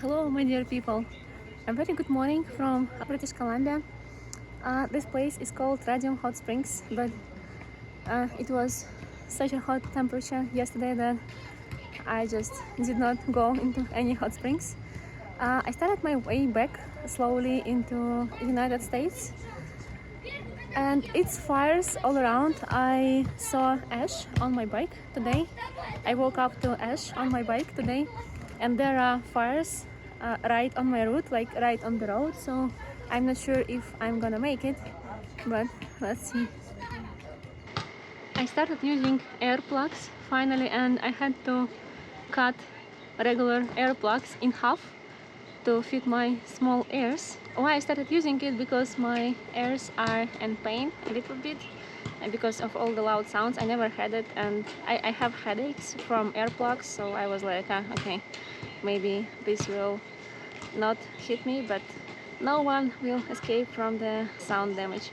Hello, my dear people. A very good morning from British Columbia. This place is called Radium Hot Springs, but it was such a hot temperature yesterday that I just did not go into any hot springs. I started my way back slowly into United States, and it's fires all around. I saw ash on my bike today. I woke up to ash on my bike today, and there are fires right on my route, like right on the road. So I'm not sure if I'm gonna make it, but let's see. I started using air plugs finally, and I had to cut regular air plugs in half to fit my small ears. Why I started using it? Because my ears are in pain a little bit, and because of all the loud sounds. I never had it, and I have headaches from air plugs, so I was like, okay, maybe this will not hit me, but no one will escape from the sound damage.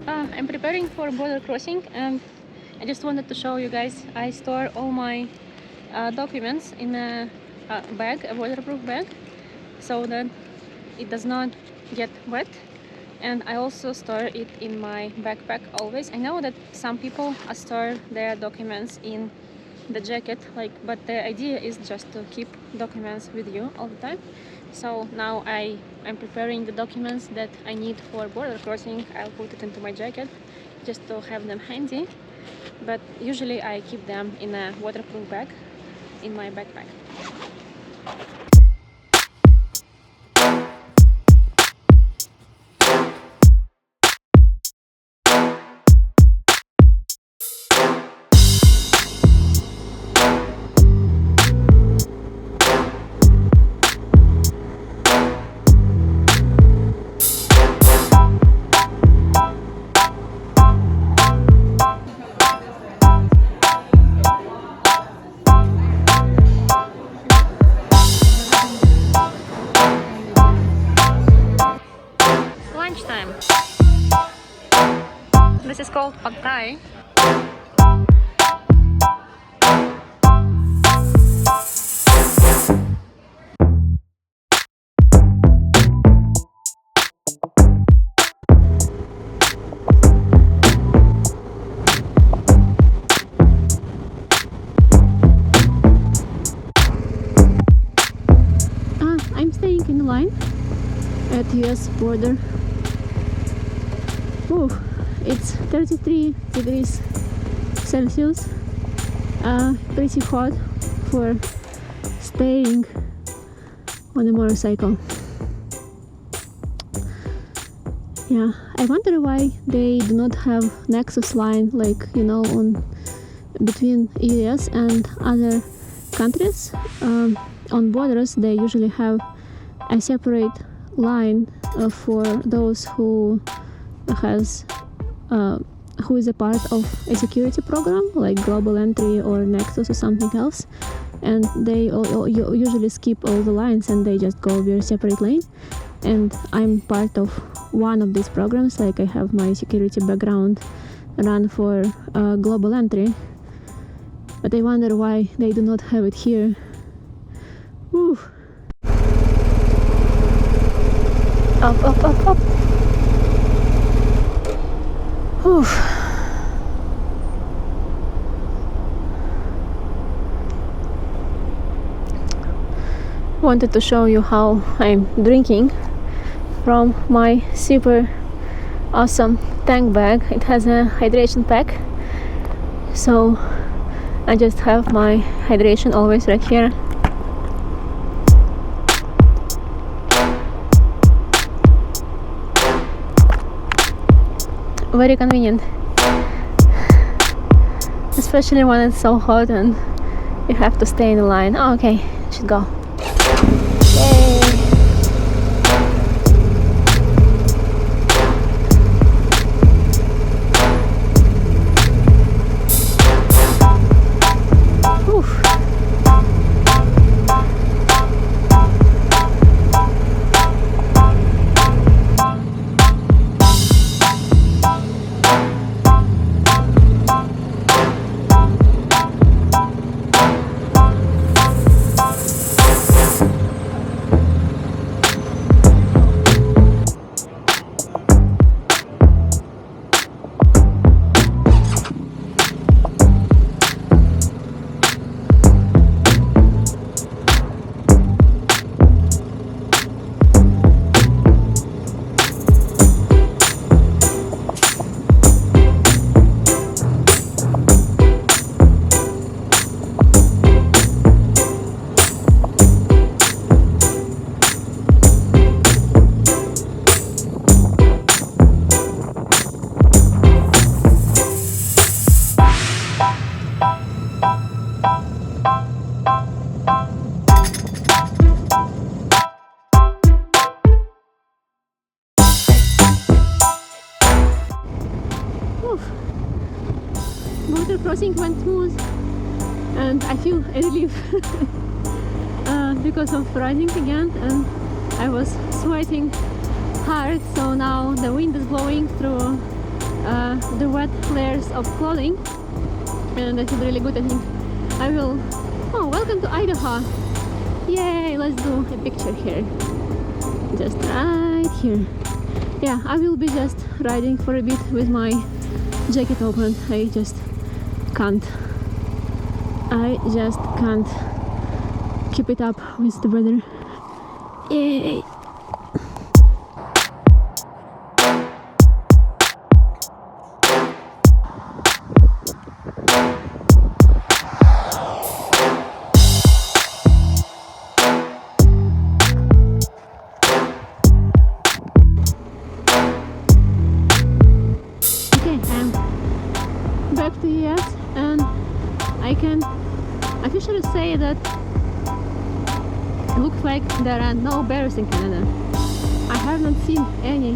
I'm preparing for border crossing, and I just wanted to show you guys I store all my documents in a bag, a waterproof bag, so that it does not get wet. And I also store it in my backpack always. I know that some people store their documents in the jacket, but the idea is just to keep documents with you all the time. So now I'm preparing the documents that I need for border crossing. I'll put it into my jacket just to have them handy, but usually I keep them in a waterproof bag in my backpack. Lunchtime. This is called pad thai. I'm staying in line at US border. Ooh, it's 33 degrees Celsius. Pretty hot for staying on a motorcycle. Yeah, I wonder why they do not have nexus line, on between US and other countries. On borders they usually have a separate line for those who is a part of a security program like Global Entry or Nexus or something else, and they usually skip all the lines and they just go their separate lane. And I'm part of one of these programs, like I have my security background run for Global Entry, but I wonder why they do not have it here. Woo. Up, up, up, up. Whew. Wanted to show you how I'm drinking from my super awesome tank bag. It has a hydration pack, so I just have my hydration always right here. Very convenient, especially when it's so hot and you have to stay in the line. Oh, okay, should go. Yay! Oof. Border crossing went smooth and I feel a relief because of riding again, and I was sweating hard, so now the wind is blowing through the wet layers of clothing and I feel really good. I think I will... Oh, welcome to Idaho! Yay, let's do a picture here. Just right here. Yeah, I will be just riding for a bit with my jacket open. I just can't keep it up with the weather. Yay! Back to US, and I can officially say that it looks like there are no bears in Canada. I haven't seen any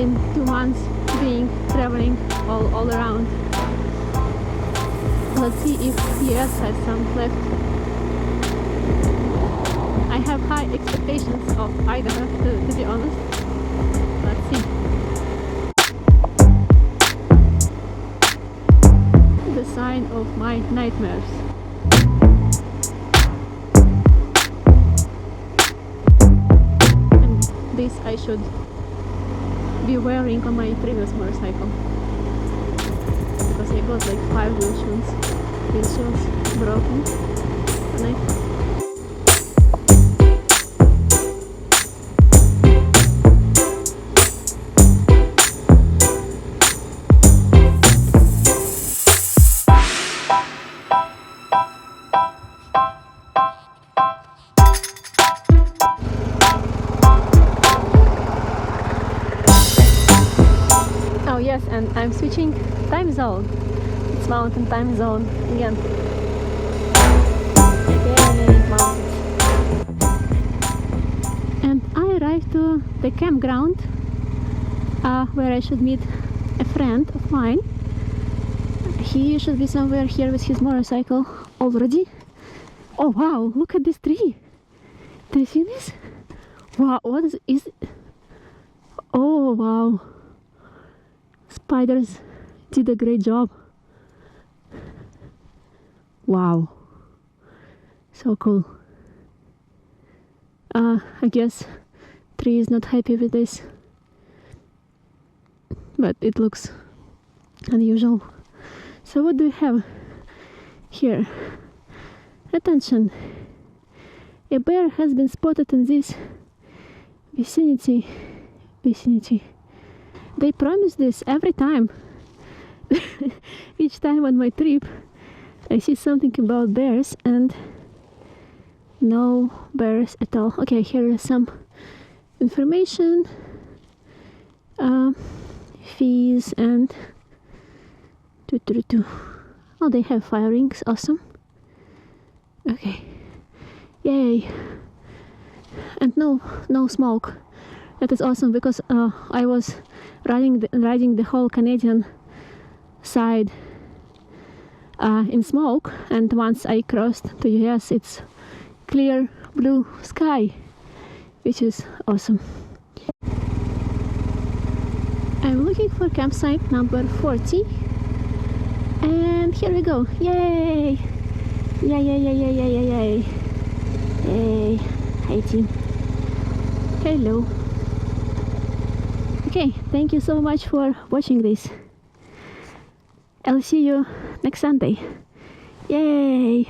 in 2 months being traveling all around. Let's see if US has some left. I have high expectations of Idaho, to be honest. Let's see. The sign of my nightmares. And this I should be wearing on my previous motorcycle, because I got like 5 windshields broken and oh yes, and I'm switching time zone. It's mountain time zone again. Yay, mountains. And I arrived to the campground where I should meet a friend of mine. He should be somewhere here with his motorcycle already. Oh wow, look at this tree. Do you see this? Wow, what is it? Oh wow. Spiders did a great job. Wow, so cool. I guess tree is not happy with this, but it looks unusual. So what do we have here? Attention! A bear has been spotted in this vicinity. They promise this every time. Each time on my trip I see something about bears and no bears at all. Okay, here is some information, fees and oh, they have fire rings, awesome. Okay, yay. And no smoke. That is awesome, because I was riding the whole Canadian side in smoke, and once I crossed to US, it's clear blue sky, which is awesome. I'm looking for campsite number 40, and here we go. Yay! Yay! 18. Hello. Okay, thank you so much for watching this. I'll see you next Sunday. Yay!